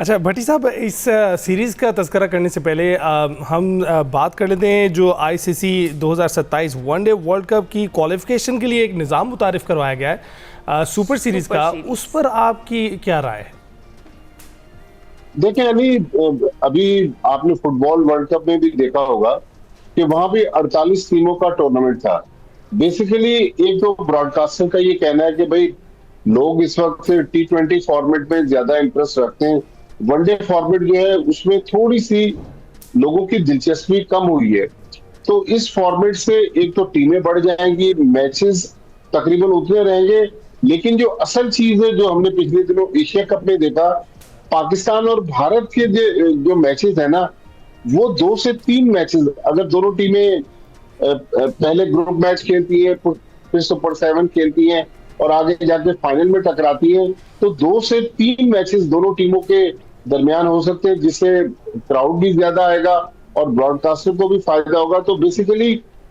अच्छा भट्टी साहब, इस सीरीज़ का तज़किरा करने से पहले हम बात कर लेते हैं जो आईसीसी 2027 वनडे वर्ल्ड कप की क्वालिफिकेशन के लिए एक निज़ाम मुतारिफ़ करवाया गया है सुपर सीरीज़ का, उस पर आपकी क्या राय है? देखिए अभी आपने फुटबॉल वर्ल्ड कप में भी देखा होगा कि वहां भी 48 टीमों का टूर्नामेंट था। बेसिकली एक तो ब्रॉडकास्टर का ये कहना है कि भाई लोग इस वक्त T20 फॉर्मेट में ज्यादा इंटरेस्ट रखते हैं, वनडे फॉर्मेट जो है उसमें थोड़ी सी लोगों की दिलचस्पी कम हुई है। तो इस फॉर्मेट से एक तो टीमें बढ़ जाएंगी, मैचेस तकरीबन उतने रहेंगे, लेकिन जो असल चीज है जो हमने पिछले दिनों एशिया कप में देखा, पाकिस्तान और भारत के जो मैचेस है ना, वो 2 से 3 मैचेस, अगर दोनों टीमें पहले ग्रुप मैच खेलती है, फिर सुपर 7 खेलती हैं और आगे जाके फाइनल में टकराती हैं, तो 2 से 3 मैचेस दोनों टीमों के दरमियान हो सकते हैं, जिससे क्राउड भी ज्यादा आएगा और ब्रॉडकास्टर को भी फायदा होगा। तो बेसिकली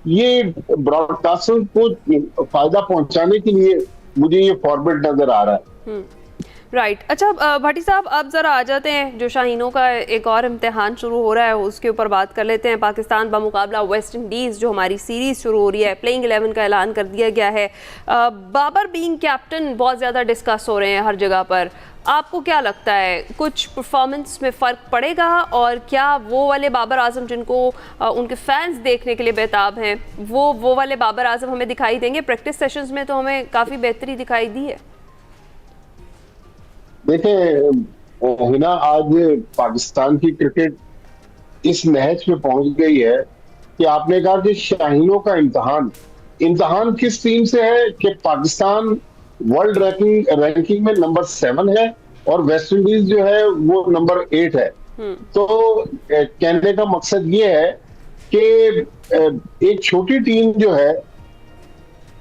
ये ब्रॉडकास्टर को फायदा पहुंचाने के लिए मुझे ये फॉर्मेट नजर आ रहा है। राइट। अच्छा भट्टी साहब, अब ज़रा आ जाते हैं, जो शाहीनों का एक और इम्तिहान शुरू हो रहा है उसके ऊपर बात कर लेते हैं। पाकिस्तान बमुकाबला वेस्ट इंडीज़ जो हमारी सीरीज़ शुरू हो रही है, प्लेइंग 11 का ऐलान कर दिया गया है। बाबर बीइंग कैप्टन बहुत ज़्यादा डिस्कस हो रहे हैं हर जगह पर। आपको क्या लगता है, कुछ परफॉर्मेंस में फ़र्क पड़ेगा? और क्या वो वाले बाबर आजम जिनको उनके फैंस देखने के लिए बेताब हैं, वो वाले बाबर आजम हमें दिखाई देंगे? प्रैक्टिस सेशंस में तो हमें काफ़ी बेहतरी दिखाई दी है। देखिए हिना, आज पाकिस्तान की क्रिकेट इस नहज पे पहुंच गई है कि आपने कहा कि शाहीनों का इम्तिहान किस टीम से है कि पाकिस्तान वर्ल्ड रैंकिंग में नंबर 7 है और वेस्ट इंडीज जो है वो नंबर 8 है। तो कहने का मकसद ये है कि एक छोटी टीम जो है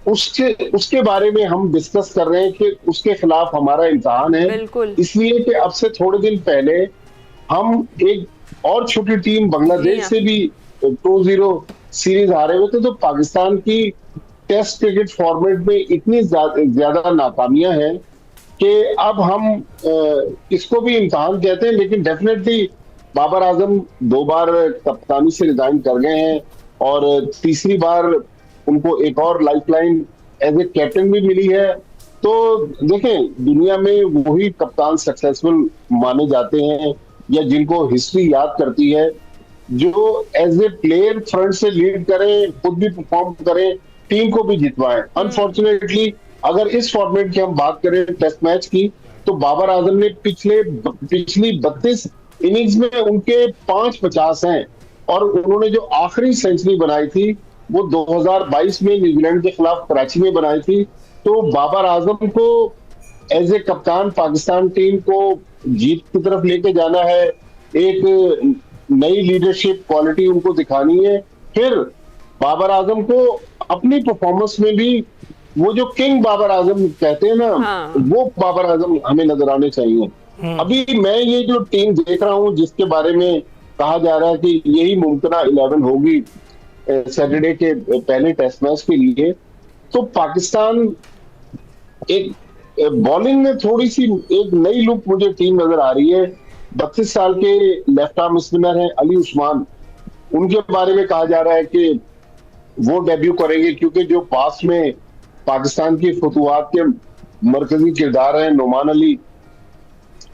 उसके बारे में हम डिस्कस कर रहे हैं कि उसके खिलाफ हमारा इम्तिहान है, इसलिए कि अब से थोड़े दिन पहले हम एक और छोटी टीम बांग्लादेश से भी 2-0 सीरीज हारे हुए थे। तो पाकिस्तान की टेस्ट क्रिकेट फॉर्मेट में इतनी ज्यादा नाकामियां हैं कि अब हम इसको भी इम्तिहान कहते हैं। लेकिन डेफिनेटली बाबर आजम 2 बार कप्तानी से रिजाइन कर गए हैं और तीसरी बार उनको एक और लाइफलाइन एज ए कैप्टन भी मिली है। तो देखें, दुनिया में वही कप्तान सक्सेसफुल माने जाते हैं या जिनको हिस्ट्री याद करती है, जो एज ए प्लेयर फ्रंट से लीड करें, खुद भी परफॉर्म करें, टीम को भी जितवाएं। अनफॉर्चुनेटली अगर इस फॉर्मेट की हम बात करें टेस्ट मैच की, तो बाबर आजम ने पिछली 32 इनिंग्स में उनके 5 50 हैं और उन्होंने जो आखिरी सेंचुरी बनाई थी वो 2022 में न्यूजीलैंड के खिलाफ कराची में बनाई थी। तो बाबर आजम को एज ए कप्तान पाकिस्तान टीम को जीत की तरफ लेके जाना है, एक नई लीडरशिप क्वालिटी उनको दिखानी है। फिर बाबर आजम को अपनी परफॉर्मेंस में भी वो जो किंग बाबर आजम कहते हैं ना, वो बाबर आजम हमें नजर आने चाहिए। अभी मैं ये जो टीम देख रहा हूँ जिसके बारे में कहा जा रहा है कि यही मुमकिना 11 होगी सैटरडे के पहले टेस्ट मैच के लिए, तो पाकिस्तान एक बॉलिंग में थोड़ी सी एक नई लुक मुझे टीम नजर आ रही है। 32 साल के लेफ्ट आर्म स्पिनर हैं अली उस्मान, उनके बारे में कहा जा रहा है कि वो डेब्यू करेंगे, क्योंकि जो पास में पाकिस्तान की फतुहात के मरकजी किरदार हैं नोमान अली,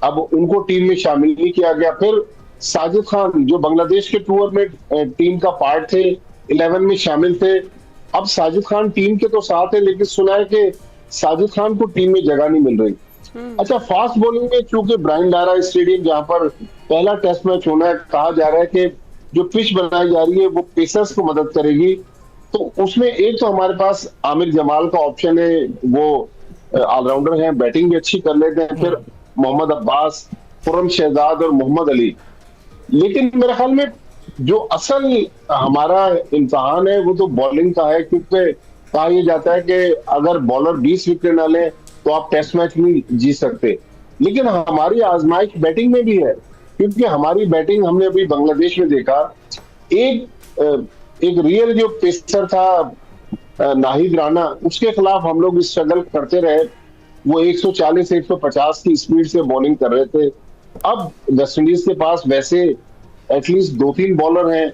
अब उनको टीम में शामिल नहीं किया गया। फिर साजिद खान जो बांग्लादेश के टूर में टीम का पार्ट थे, 11 में शामिल थे। अब साजिद खान टीम के तो साथ है, लेकिन सुना है कि साजिद खान को टीम में जगह नहीं मिल रही। अच्छा, फास्ट बॉलिंग में चूंकि ब्रायन लारा स्टेडियम जहां पर पहला टेस्ट मैच होना है, कहा जा रहा है कि जो पिच बनाई जा रही है वो पेसर्स को मदद करेगी। तो उसमें एक तो हमारे पास आमिर जमाल का ऑप्शन है, वो ऑलराउंडर हैं, बैटिंग भी अच्छी कर लेते हैं। फिर मोहम्मद अब्बास, खुर्रम शहजाद और मोहम्मद अली। लेकिन मेरे ख्याल में जो असल हमारा इम्तिहान है वो तो बॉलिंग का है, क्योंकि कहा यह जाता है कि अगर बॉलर 20 विकेट ना ले तो आप टेस्ट मैच नहीं जीत सकते। लेकिन हमारी आजमाइश बैटिंग में भी है, क्योंकि हमारी बैटिंग हमने अभी बांग्लादेश में देखा, एक रियल जो पेसर था नाहिद राना, उसके खिलाफ हम लोग स्ट्रगल करते रहे। वो 140-150 की स्पीड से बॉलिंग कर रहे थे। अब वेस्टइंडीज के पास वैसे एटलीस्ट 2-3 बॉलर हैं,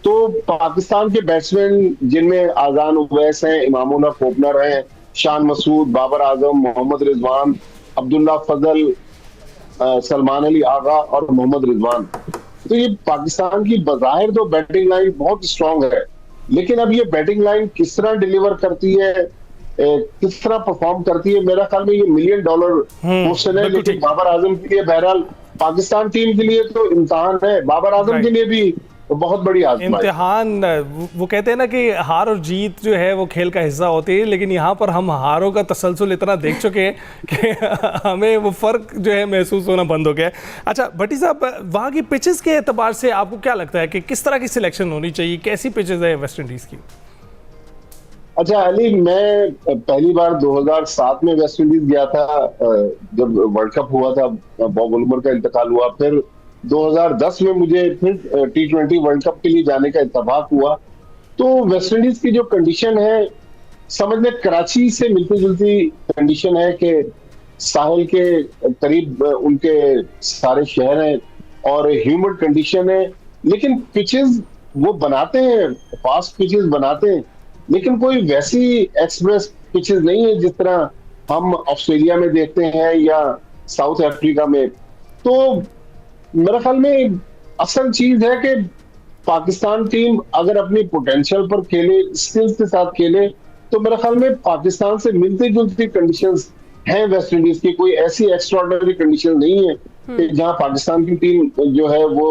तो पाकिस्तान के बैट्समैन जिनमें आजान उवैस हैं, इमामुल हक ओपनर हैं, शान मसूद, बाबर आजम, मोहम्मद रिजवान, अब्दुल्ला फजल, सलमान अली आगा और मोहम्मद रिजवान, तो ये पाकिस्तान की बज़ाहिर तो बैटिंग लाइन बहुत स्ट्रांग है, लेकिन अब ये बैटिंग लाइन किस तरह डिलीवर करती है, किस तरह परफॉर्म करती है, मेरा ख्याल में ये $1 मिलियन क्वेश्चन है। लेकिन बाबर आजम के लिए, बहरहाल पाकिस्तान टीम के लिए तो इम्तिहान है, बाबर आजम के लिए भी बहुत बड़ी इम्तिहान। वो कहते हैं ना कि हार और जीत जो है वो खेल का हिस्सा होती है, लेकिन यहाँ पर हम हारों का तसलसल इतना देख चुके हैं कि हमें वो फ़र्क जो है महसूस होना बंद हो गया है। अच्छा भट्टी साहब, वहाँ की पिचेस के एतबार से आपको क्या लगता है कि किस तरह की सिलेक्शन होनी चाहिए, कैसी पिचेस है वेस्ट इंडीज़ की? अच्छा अली, मैं पहली बार 2007 में वेस्ट इंडीज गया था, जब वर्ल्ड कप हुआ था, बॉब वुलमर का इंतकाल हुआ। फिर 2010 में मुझे फिर T20 वर्ल्ड कप के लिए जाने का इत्तेफाक हुआ। तो वेस्ट इंडीज की जो कंडीशन है, समझ लें कराची से मिलती जुलती कंडीशन है कि साहिल के करीब उनके सारे शहर हैं और ह्यूमिड कंडीशन है, लेकिन पिचेस वो बनाते हैं, फास्ट पिचेस बनाते हैं, लेकिन कोई वैसी एक्सप्रेस पिचेस नहीं है जिस तरह हम ऑस्ट्रेलिया में देखते हैं या साउथ अफ्रीका में। तो मेरे ख्याल में असल चीज है कि पाकिस्तान टीम अगर अपनी पोटेंशियल पर खेले, स्किल्स के साथ खेले, तो मेरे ख्याल में पाकिस्तान से मिलती जुलती कंडीशंस हैं वेस्ट इंडीज की। कोई ऐसी एक्स्ट्राऑर्डिनरी कंडीशन नहीं है कि जहां पाकिस्तान की टीम जो है वो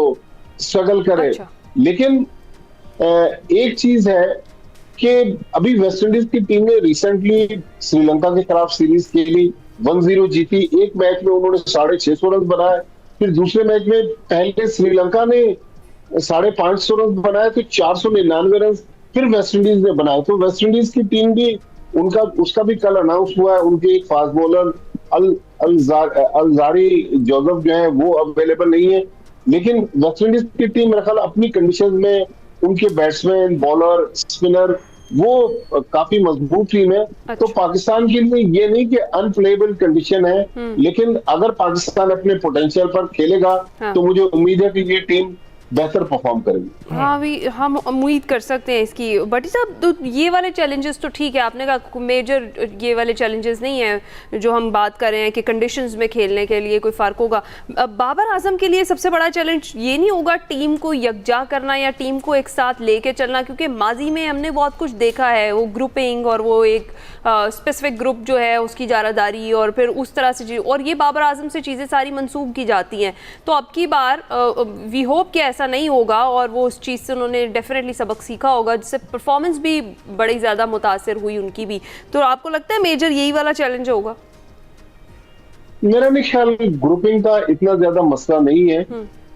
स्ट्रगल करे। अच्छा। लेकिन एक चीज है कि अभी वेस्ट इंडीज की टीम ने रिसेंटली श्रीलंका के खिलाफ सीरीज खेली, 1-0 जीती। एक मैच में उन्होंने 650 रन बनाए, फिर दूसरे मैच में पहले श्रीलंका ने 550 रन बनाए, तो 499 रन फिर वेस्ट इंडीज ने बनाए। तो वेस्ट इंडीज की टीम भी उसका भी कल अनाउंस हुआ है। उनके एक फास्ट बॉलर अलजारी जोसेफ जो है वो अवेलेबल नहीं है, लेकिन वेस्ट इंडीज की टीम मेरे ख्याल अपनी कंडीशन में उनके बैट्समैन, बॉलर, स्पिनर वो काफी मजबूत टीम है। अच्छा। तो पाकिस्तान के लिए ये नहीं कि अनप्लेएबल कंडीशन है, लेकिन अगर पाकिस्तान अपने पोटेंशियल पर खेलेगा तो मुझे उम्मीद है कि ये टीम बेहतर परफॉर्म करेगी। हाँ भी हम उम्मीद कर सकते हैं इसकी। भट्टी साहब, तो ये वाले चैलेंजेस तो ठीक है, आपने कहा मेजर ये वाले चैलेंजेस नहीं है जो हम बात कर रहे हैं कि कंडीशंस में खेलने के लिए कोई फ़र्क होगा। बाबर आजम के लिए सबसे बड़ा चैलेंज ये नहीं होगा टीम को यकजा करना या टीम को एक साथ लेके चलना, क्योंकि माजी में हमने बहुत कुछ देखा है, वो ग्रुपिंग और वो एक स्पेसिफिक ग्रुप जो है उसकी जारादारी और फिर उस तरह से और ये बाबर आजम से चीज़ें सारी मंसूब की जाती हैं। तो अब की बार वी होप कि ऐसा नहीं होगा और वो उस चीज़ से उन्होंने डेफिनेटली सबक सीखा होगा, जिससे परफॉर्मेंस भी बड़ी ज़्यादा मुतासिर हुई उनकी भी। तो आपको लगता है मेजर यही वाला चैलेंज होगा? मेरा नहीं ख्याल ग्रुपिंग का इतना ज्यादा मसला नहीं है,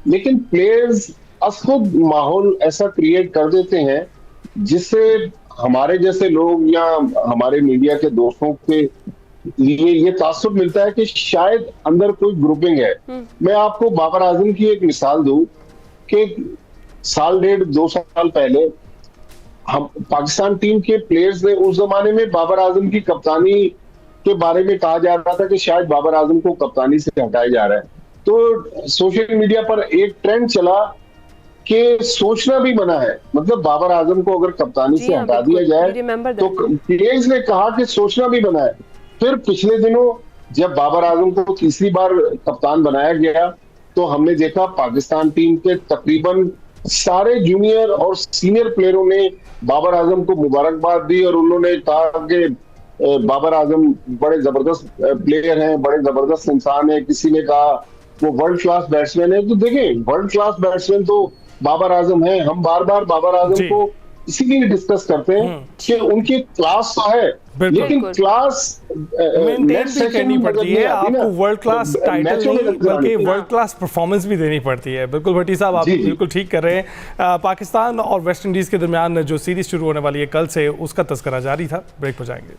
लेकिन प्लेयर्स खुद माहौल ऐसा क्रिएट कर देते हैं जिससे हमारे जैसे लोग या हमारे मीडिया के दोस्तों के लिए ये तासुब मिलता है कि शायद अंदर कोई ग्रुपिंग है। मैं आपको बाबर आजम की एक मिसाल दूं कि 1.5-2 साल पहले हम पाकिस्तान टीम के प्लेयर्स ने उस जमाने में बाबर आजम की कप्तानी के बारे में कहा जा रहा था कि शायद बाबर आजम को कप्तानी से हटाया जा रहा है। तो सोशल मीडिया पर एक ट्रेंड चला कि सोचना भी मना है, मतलब बाबर आजम को अगर कप्तानी से हटा दिया जाए तो प्लेयर्स ने कहा कि सोचना भी मना है। फिर पिछले दिनों जब बाबर आजम को तीसरी बार कप्तान बनाया गया तो हमने देखा पाकिस्तान टीम के तकरीबन सारे जूनियर और सीनियर प्लेयरों ने बाबर आजम को मुबारकबाद दी और उन्होंने कहा कि बाबर आजम बड़े जबरदस्त प्लेयर हैं, बड़े जबरदस्त इंसान है। किसी ने कहा वो वर्ल्ड क्लास बैट्समैन है। तो देखें, वर्ल्ड क्लास बैट्समैन तो बाबर आजम है। हम बार बार बाबर आजम को इसीलिए डिस्कस करते हैं कि उनकी क्लास तो है, लेकिन क्लास मेंटेन भी करनी पड़ती है। आपको वर्ल्ड क्लास टाइटल नहीं बल्कि वर्ल्ड क्लास परफॉर्मेंस भी देनी पड़ती है। बिल्कुल भट्टी साहब, आप बिल्कुल ठीक कर रहे हैं। पाकिस्तान और वेस्ट इंडीज़ के दरमियान जो सीरीज शुरू होने वाली है कल से, उसका तज़किरा जारी था। ब्रेक पर जाएंगे।